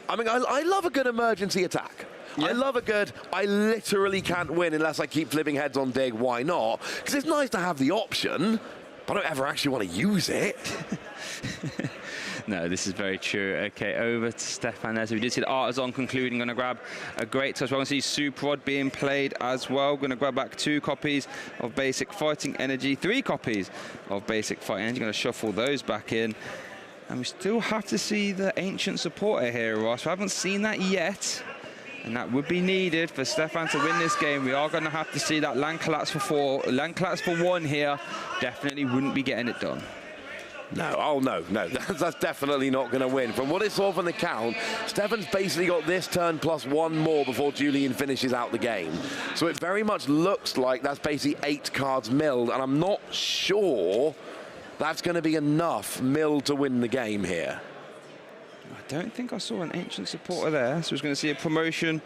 I mean, I love a good emergency attack. Yeah. I love a good, I literally can't win unless I keep flipping heads on dig. Why not? Because it's nice to have the option, but I don't ever actually want to use it. No, this is very true. Okay, over to Stéphane. As we did see the Artisan concluding, going to grab a great touch. We're going to see Super Rod being played as well. Going to grab back 2 copies of Basic Fighting Energy, 3 copies of Basic Fighting Energy. Going to shuffle those back in. And we still have to see the Ancient Supporter here, Ross. We haven't seen that yet. And that would be needed for Stéphane to win this game. We are going to have to see that Land Collapse for 4. Land Collapse for 1 here. Definitely wouldn't be getting it done. No, oh no, that's definitely not going to win. From what it saw from the count, Stéphane's basically got this turn plus 1 more before Julien finishes out the game. So it very much looks like that's basically 8 cards milled, and I'm not sure that's going to be enough milled to win the game here. I don't think I saw an Ancient Supporter there, so we're going to see a promotion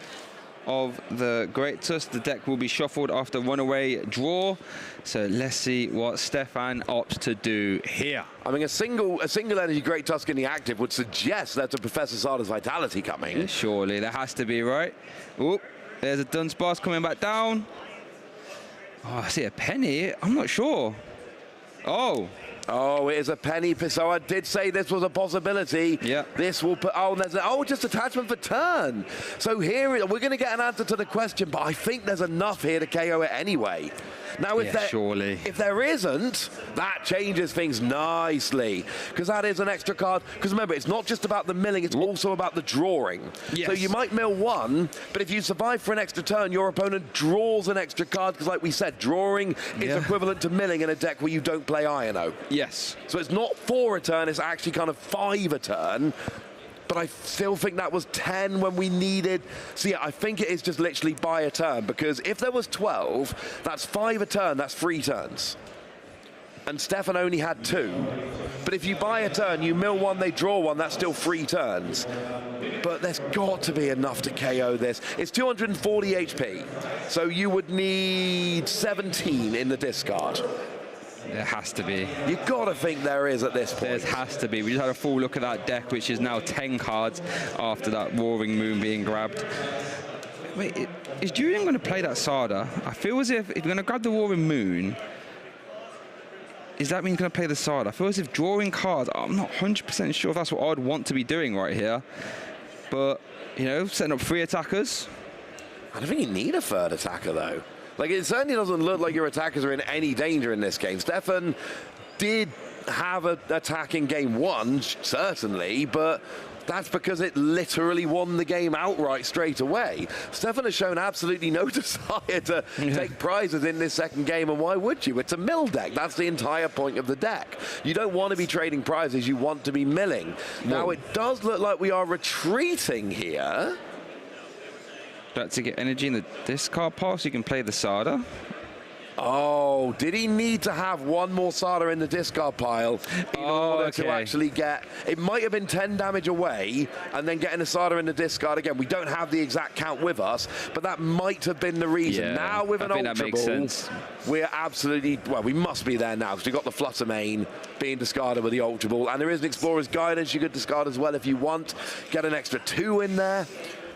of the Great Tusk. The deck will be shuffled after runaway draw. So let's see what Stéphane opts to do here. I mean, a single energy Great Tusk in the active would suggest there's a Professor Sada's Vitality coming. Yeah, surely, there has to be, right? Oop, there's a Dunsparce coming back down. Oh, I see a penny. I'm not sure. Oh, it is a penny. So I did say this was a possibility. Yeah. This will put. Oh, there's just attachment for turn. So here we're going to get an answer to the question, but I think there's enough here to KO it anyway. Now, if there isn't, that changes things nicely, because that is an extra card. Because remember, it's not just about the milling, it's also about the drawing. Yes. So you might mill 1, but if you survive for an extra turn, your opponent draws an extra card, because like we said, drawing is equivalent to milling in a deck where you don't play Iono. Yes. So it's not 4 a turn, it's actually kind of 5 a turn. But I still think that was 10 when we needed. So yeah, I think it is just literally buy a turn, because if there was 12, that's 5 a turn, that's 3 turns. And Stéphane only had 2. But if you buy a turn, you mill 1, they draw 1, that's still 3 turns. But there's got to be enough to KO this. It's 240 HP, so you would need 17 in the discard. There has to be. You've got to think there is at this point. There has to be. We just had a full look at that deck, which is now 10 cards after that Roaring Moon being grabbed. Wait, is Julien going to play that Sada? I feel as if you're going to grab the Roaring Moon, does that mean he's going to play the Sada? I feel as if drawing cards, I'm not 100% sure if that's what I'd want to be doing right here. But, you know, setting up 3 attackers. I don't think you need a 3rd attacker, though. Like, it certainly doesn't look like your attackers are in any danger in this game. Stéphane did have an attack in game 1, certainly, but that's because it literally won the game outright straight away. Stéphane has shown absolutely no desire to take prizes in this second game, and why would you? It's a mill deck. That's the entire point of the deck. You don't want to be trading prizes, you want to be milling. Now, it does look like we are retreating here. But to get energy in the discard pile so you can play the Sada. Oh, did he need to have 1 more Sada in the discard pile in order to actually get... It might have been 10 damage away and then getting a Sada in the discard again. We don't have the exact count with us, but that might have been the reason. Yeah, now with an Ultra Ball, sense. We're absolutely... Well, we must be there now because we've got the Flutter Mane being discarded with the Ultra Ball, and there is an Explorer's Guidance you could discard as well if you want. Get an extra 2 in there.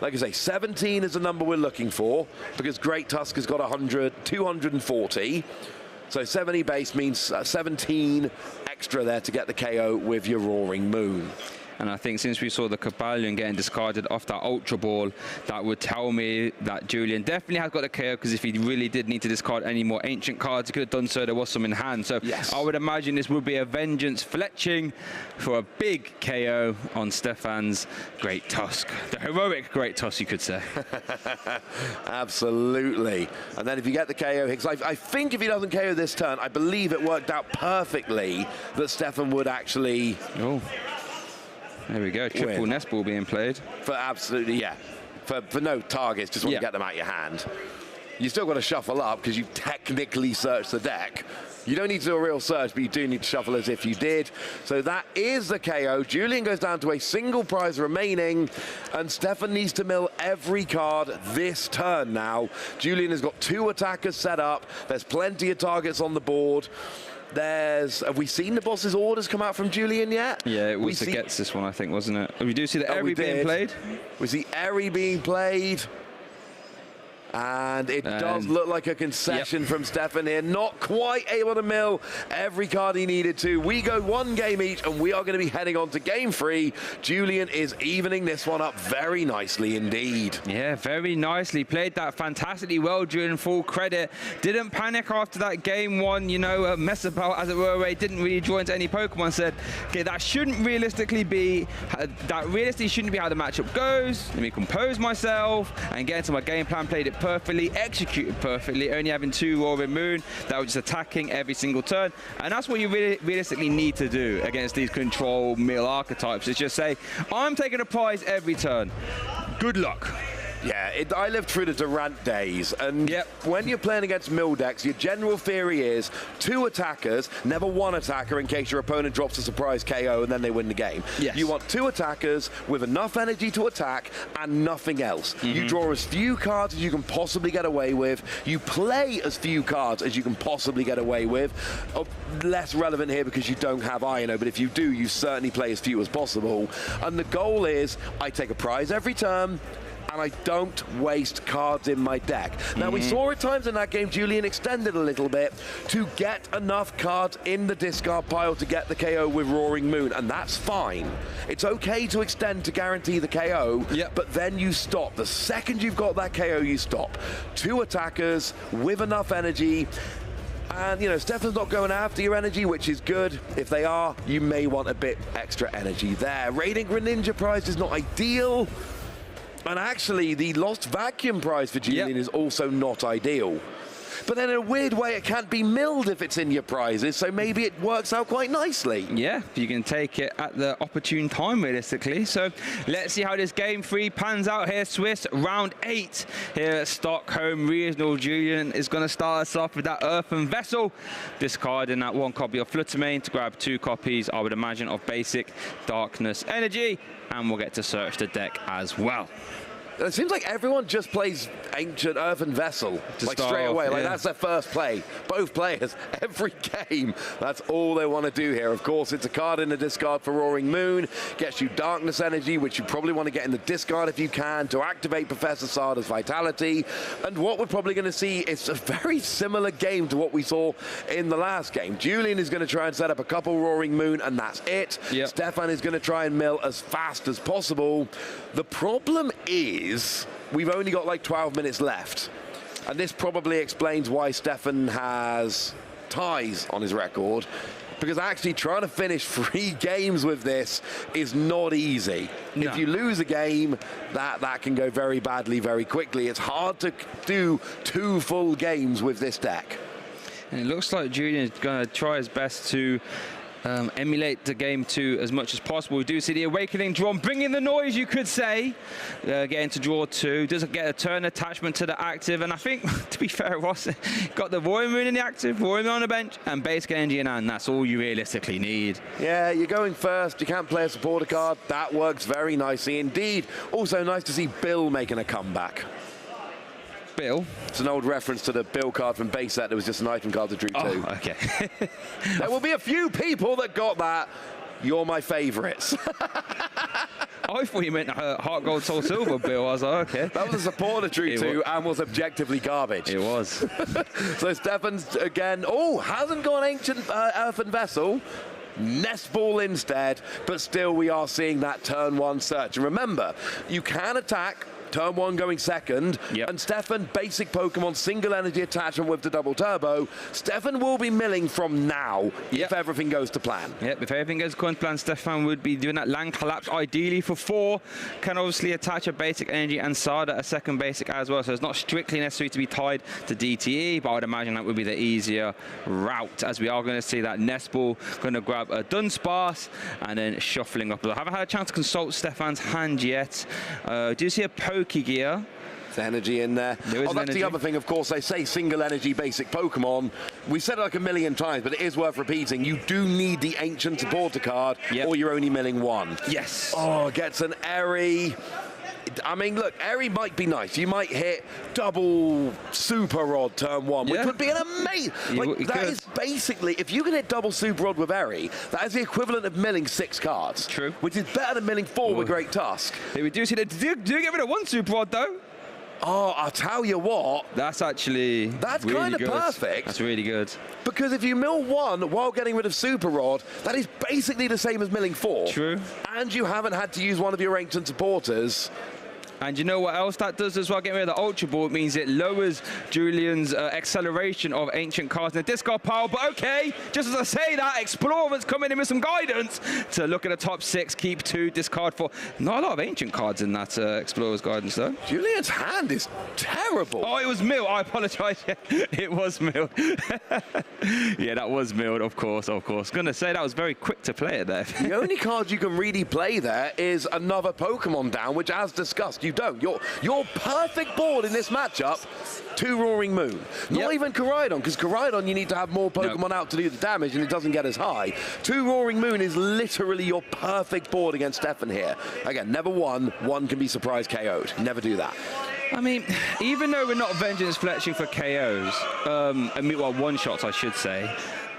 Like I say, 17 is the number we're looking for, because Great Tusk has got 240. So 70 base means 17 extra there to get the KO with your Roaring Moon. And I think since we saw the Cobalion getting discarded off that Ultra Ball, that would tell me that Julien definitely has got the KO, because if he really did need to discard any more ancient cards, he could have done so. There was some in hand. So I would imagine this would be a Vengeance Fletching for a big KO on Stéphane's Great Tusk. The heroic Great Tusk, you could say. Absolutely. And then if you get the KO, Higgs, I think if he doesn't KO this turn, I believe it worked out perfectly that Stéphane would actually... Oh. There we go, triple nest ball being played. For absolutely, for no targets, just want to get them out of your hand. You still got to shuffle up because you technically searched the deck, You don't need to do a real search, but you do need to shuffle as if you did. So that is the KO. Julien goes down to a single prize remaining, and Stéphane needs to mill every card this turn now. Julien has got 2 attackers set up. There's plenty of targets on the board. Have we seen the boss's orders come out from Julien yet? Yeah, it was against this one, I think, wasn't it? We do see the Eri being played. We see Eri being played. And it does look like a concession from Stéphane here. Not quite able to mill every card he needed to. We go 1 game each, and we are going to be heading on to game 3. Julien is evening this one up very nicely indeed. Yeah, very nicely. Played that fantastically well during full credit. Didn't panic after that game 1, you know, mess about, as it were, where he didn't really join to any Pokemon. Said, okay, that shouldn't realistically be, shouldn't be how the matchup goes. Let me compose myself and get into my game plan. Played it perfectly, executed perfectly, only having 2 Roaring Moon that was just attacking every single turn. And that's what you really realistically need to do against these control mill archetypes, is just say, I'm taking a prize every turn. Good luck. Yeah, I lived through the Durant days, and when you're playing against mill decks, your general theory is 2 attackers, never 1 attacker in case your opponent drops a surprise KO and then they win the game. Yes. You want 2 attackers with enough energy to attack and nothing else. You draw as few cards as you can possibly get away with. You play as few cards as you can possibly get away with. Less relevant here because you don't have Ivanoff, but if you do, you certainly play as few as possible. And the goal is, I take a prize every turn, and I don't waste cards in my deck. Now, we saw at times in that game, Julien extended a little bit to get enough cards in the discard pile to get the KO with Roaring Moon, and that's fine. It's okay to extend to guarantee the KO, but then you stop. The second you've got that KO, you stop. 2 attackers with enough energy. And, you know, Stéphane's not going after your energy, which is good. If they are, you may want a bit extra energy there. Raiding Greninja prize is not ideal. And actually, the Lost Vacuum prize for Julien is also not ideal. But then in a weird way, it can't be milled if it's in your prizes, so maybe it works out quite nicely. Yeah, you can take it at the opportune time, realistically. So let's see how this game 3 pans out here. Swiss, round 8 here at Stockholm Regional. Julien is going to start us off with that Earthen Vessel, discarding that 1 copy of Fluttermane to grab 2 copies, I would imagine, of basic Darkness Energy, and we'll get to search the deck as well. It seems like everyone just plays Ancient Earthen Vessel, like straight away. Like that's their first play. Both players, every game, that's all they want to do here. Of course, it's a card in the discard for Roaring Moon. Gets you Darkness Energy, which you probably want to get in the discard if you can, to activate Professor Sada's Vitality. And what we're probably going to see is a very similar game to what we saw in the last game. Julien is going to try and set up a couple Roaring Moon, and that's it. Stéphane is going to try and mill as fast as possible. The problem is we've only got like 12 minutes left, and this probably explains why Stéphane has ties on his record, because actually trying to finish 3 games with this is not easy. If you lose a game, that can go very badly very quickly. It's hard to do 2 full games with this deck. And it looks like Julien is going to try his best to emulate the game 2 as much as possible. We do see the Awakening Drum bringing the noise, you could say. Getting to draw 2. Doesn't get a turn attachment to the active. And I think, to be fair, Ross got the Roaring Moon in the active, Roaring Moon on the bench, and basic energy in hand. That's all you realistically need. Yeah, you're going first. You can't play a supporter card. That works very nicely indeed. Also nice to see Bill making a comeback. Bill? It's an old reference to the Bill card from base set. There was just an item card to drew 2. Oh, okay. There will be a few people that got that. You're my favourites. I thought you meant Heart Gold Soul Silver, Bill. I was like, okay. That was a supporter drew 2 and was objectively garbage. It was. So Stéphane's again, hasn't gone Ancient Earthen Vessel. Nest Ball instead, but still we are seeing that turn 1 search. And remember, you can attack turn 1 going second, and Stéphane, basic Pokemon, single energy attachment with the double turbo. Stéphane will be milling from now if everything goes to plan. If everything goes according to plan, Stéphane would be doing that Land Collapse ideally for 4. Can obviously attach a basic energy and Sada a second basic as well, so it's not strictly necessary to be tied to DTE, but I would imagine that would be the easier route, as we are going to see that Nest Ball going to grab a Dunsparce and then shuffling up. I haven't had a chance to consult Stéphane's hand yet. Do you see a Pokegear There's energy in there. There is that's energy. the other thing, of course, they say single energy basic Pokemon. We said it like a million times, but it is worth repeating. You do need the Ancient Supporter card, or you're only milling one. Yes. Oh, gets an Airy. I mean, look, Airy might be nice. You might hit double Super Rod turn one, which would be an amazing... That is basically, if you can hit double Super Rod with Airy, that is the equivalent of milling 6 cards. True. Which is better than milling 4 with Great Tusk. We do see that. Do get rid of 1 Super Rod, though. Oh, I'll tell you what. That's actually That's really kind of good. perfect. That's really good. Because if you mill 1 while getting rid of Super Rod, that is basically the same as milling 4. True. And you haven't had to use one of your Ancient Supporters. And you know what else that does as well? Getting rid of the Ultra Ball, it means it lowers Julian's acceleration of ancient cards in the discard pile. But okay, just as I say that, Explorer's coming in with some guidance to look at the top 6, keep 2, discard 4. Not a lot of ancient cards in that Explorer's guidance, though. Julian's hand is terrible. Oh, it was milled. I apologise. It was milled. Yeah, that was milled, of course. Gonna say that was very quick to play it there. The only card you can really play there is another Pokemon down, which, as discussed, you don't. Your perfect board in this matchup, 2 Roaring Moon. Not even Koraidon, because Koraidon you need to have more Pokemon out to do the damage and it doesn't get as high. 2 Roaring Moon is literally your perfect board against Stéphane here. Again, never one. One can be surprise KO'd. Never do that. I mean, even though we're not Vengeance Fletching for KOs, well, one-shots, I should say,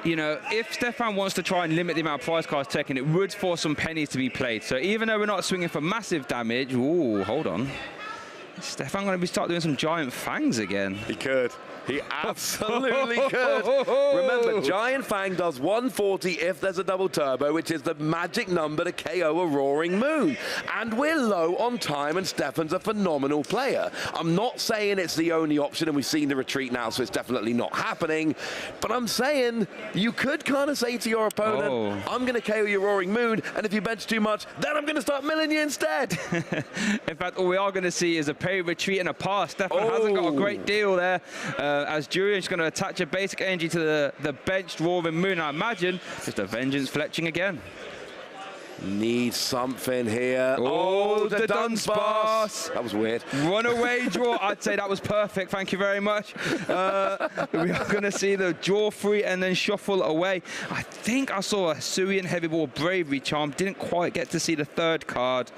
you know, if Stéphane wants to try and limit the amount of prize cards taken, it would force some pennies to be played. So even though we're not swinging for massive damage, ooh, hold on. Is Stéphane going to start doing some Giant Fangs again? He could. He absolutely could. Remember, Giant Fang does 140 if there's a double turbo, which is the magic number to KO a Roaring Moon. And we're low on time, and Stéphane's a phenomenal player. I'm not saying it's the only option, and we've seen the retreat now, so it's definitely not happening. But I'm saying you could kind of say to your opponent, I'm going to KO your Roaring Moon, and if you bench too much, then I'm going to start milling you instead. In fact, all we are going to see is a pay retreat and a pass. Stéphane hasn't got a great deal there. As Julian's going to attach a basic energy to the benched Roaring Moon, I imagine. Just a Vengeance Fletching again. Need something here. Oh, the Dunsparce. That was weird. Runaway draw. I'd say that was perfect. Thank you very much. We are going to see the draw free and then shuffle away. I think I saw a Hisuian Heavy Ball Bravery Charm. Didn't quite get to see the 3rd card.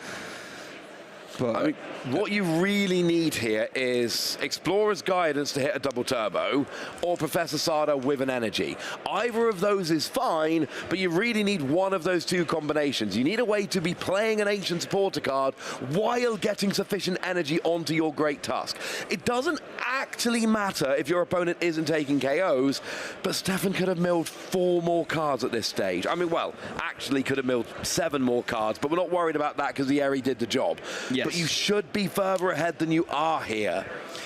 But I mean, what you really need here is Explorer's Guidance to hit a double turbo, or Professor Sada with an energy. Either of those is fine, but you really need one of those 2 combinations. You need a way to be playing an Ancient Supporter card while getting sufficient energy onto your Great Tusk. It doesn't actually matter if your opponent isn't taking KOs, but Stéphane could have milled 4 more cards at this stage. I mean, well, actually could have milled 7 more cards, but we're not worried about that because the Airy did the job. Yes. But you should be further ahead than you are here.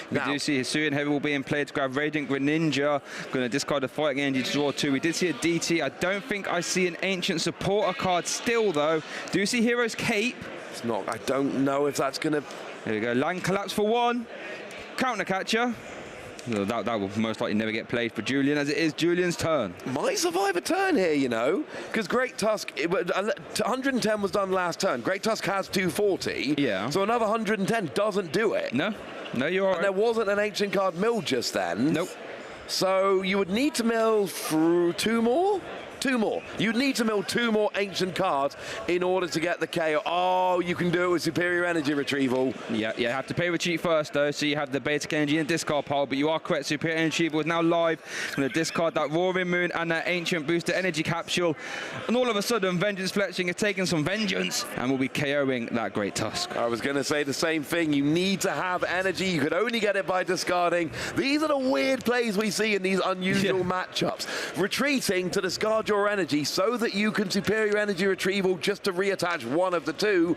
We do see Hisuian Heavy Ball being played to grab Radiant Greninja. Going to discard the Fighting Energy to draw 2. We did see a DT. I don't think I see an Ancient Supporter card still, though. Do see Hero's Cape. It's not. I don't know if that's going to... There we go. Land Collapse for 1. Counter Catcher. That will most likely never get played for Julian, as it is Julian's turn. Might survive a turn here, you know, because Great Tusk, 110 was done last turn. Great Tusk has 240. Yeah. So another 110 doesn't do it. No, you're all right. And there wasn't an ancient card milled just then. Nope. So you would need to mill through 2 more? 2 more. You'd need to mill 2 more ancient cards in order to get the KO. Oh, you can do it with Superior Energy Retrieval. Yeah, you have to pay retreat first, though, so you have the basic energy and discard pile, but you are correct. Superior Energy Retrieval is now live. Going to discard that Roaring Moon and that Ancient Booster Energy Capsule. And all of a sudden, Vengeance Fletching is taking some vengeance and will be KOing that Great Tusk. I was going to say the same thing. You need to have energy. You could only get it by discarding. These are the weird plays we see in these unusual matchups. Retreating to discard your energy so that you can Superior Energy Retrieval just to reattach one of the 2,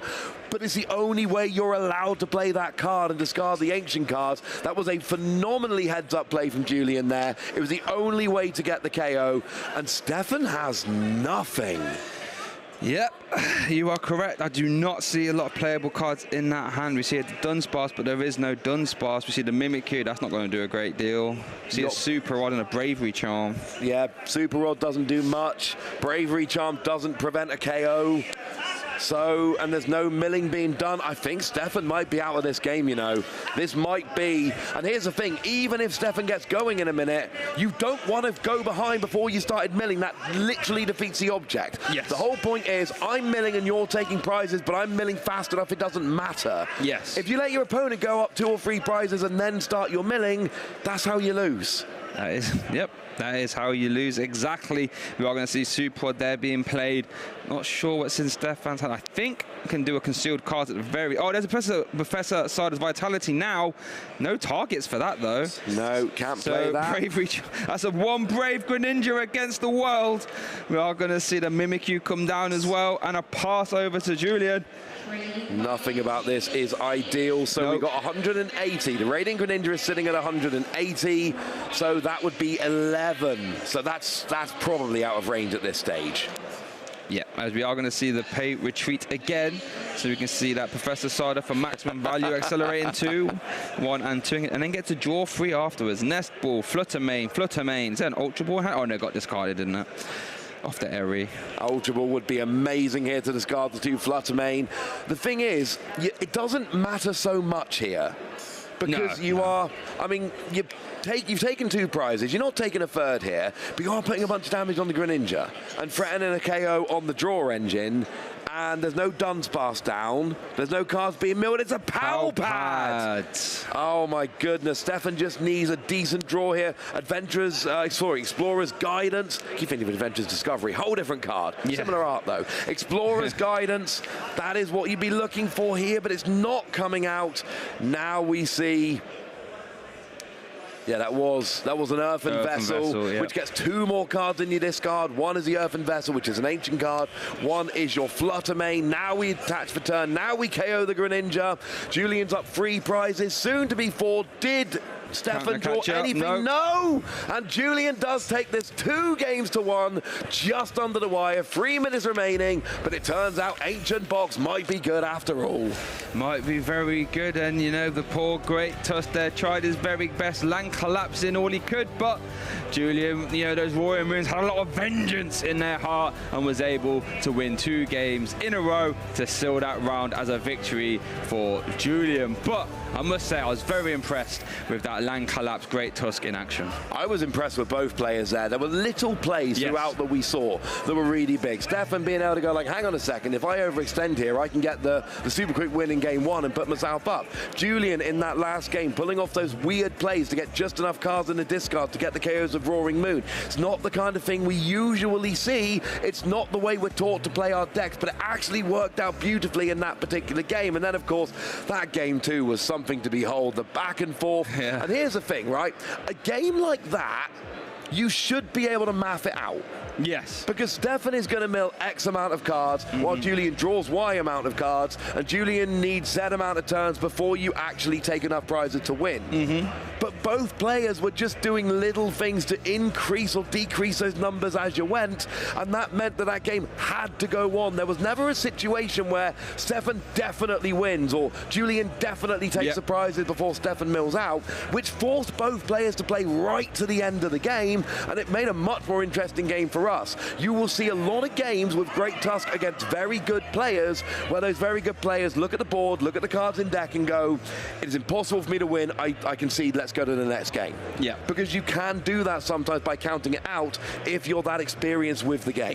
but it's the only way you're allowed to play that card and discard the ancient cards. That was a phenomenally heads-up play from Julien there. It was the only way to get the KO, and Stéphane has nothing. Yep, you are correct. I do not see a lot of playable cards in that hand. We see a Dunsparce, but there is no Dunsparce. We see the Mimikyu. That's not going to do a great deal. We see a Super Rod and a Bravery Charm. Yeah, Super Rod doesn't do much. Bravery Charm doesn't prevent a KO. So, and there's no milling being done. I think Stéphane might be out of this game, you know. This might be, and here's the thing, even if Stéphane gets going in a minute, you don't want to go behind before you started milling. That literally defeats the object. Yes. The whole point is, I'm milling and you're taking prizes, but I'm milling fast enough it doesn't matter. Yes. If you let your opponent go up 2 or 3 prizes and then start your milling, that's how you lose. That is, yep, that is how you lose. Exactly. We are going to see Superod there being played. Not sure what's in Stéphane's hand. I think can do a concealed card at the very... Oh, there's a Professor Sarda's Vitality now. No targets for that, though. No, can't play that. Bravery, that's a 1 Brave Greninja against the world. We are going to see the Mimikyu come down as well, and a pass over to Julien. Nothing about this is ideal. So we've got 180. The Radiant Greninja is sitting at 180. So that would be 11. So that's probably out of range at this stage. Yeah, as we are going to see the pay retreat again. So we can see that Professor Sarda for maximum value accelerating 2, 1 and 2, and then get to draw 3 afterwards. Nest Ball, Flutter Mane. Is that an Ultra Ball? Oh no, it got discarded, didn't it? Off the Airy. Ultra Ball would be amazing here to discard the 2 Flutter Mane. The thing is, it doesn't matter so much here. Because I mean, you've taken 2 prizes, you're not taking a 3rd here, but you are putting a bunch of damage on the Greninja and threatening a KO on the draw engine, and there's no Duns pass down, there's no cards being milled, it's a Pow Pad! Oh my goodness, Stéphane just needs a decent draw here. Explorer's Guidance, keep thinking of Adventurer's Discovery, whole different card, similar art though. Explorer's Guidance, that is what you'd be looking for here, but it's not coming out. Now we see. Yeah, that was an Earthen Vessel, yeah. which gets 2 more cards in your discard. 1 is the Earthen Vessel, which is an ancient card. 1 is your Flutter Mane. Now we attach for turn. Now we KO the Greninja. Julien's up 3 prizes, soon to be 4. Did Stéphane draw anything? No! And Julien does take this 2 games to 1, just under the wire. 3 minutes remaining, but it turns out Ancient Box might be good after all. Might be very good, and you know, the poor Great Tusk there tried his very best, land collapsing all he could, but Julien, you know, those Roaring Moons had a lot of vengeance in their heart and was able to win 2 games in a row to seal that round as a victory for Julien. But I must say, I was very impressed with that land collapse Great Tusk in action. I was impressed with both players there. There were little plays throughout that we saw that were really big. Stéphane being able to go like, hang on a second, if I overextend here, I can get the super quick win in game 1 and put myself up. Julien in that last game, pulling off those weird plays to get just enough cards in the discard to get the KOs of Roaring Moon. It's not the kind of thing we usually see. It's not the way we're taught to play our decks, but it actually worked out beautifully in that particular game. And then, of course, that game 2 was something to behold, the back and forth. Yeah. And here's the thing, right? A game like that, you should be able to math it out. Yes. Because Stéphane is going to mill X amount of cards while Julien draws Y amount of cards, and Julien needs Z amount of turns before you actually take enough prizes to win. But both players were just doing little things to increase or decrease those numbers as you went, and that meant that game had to go on. There was never a situation where Stéphane definitely wins or Julien definitely takes the prizes before Stéphane mills out, which forced both players to play right to the end of the game, and it made a much more interesting game for us. You will see a lot of games with Great Tusk against very good players, where those very good players look at the board, look at the cards in deck and go, it is impossible for me to win, I concede, let's go to the next game. Yeah. Because you can do that sometimes by counting it out if you're that experienced with the game.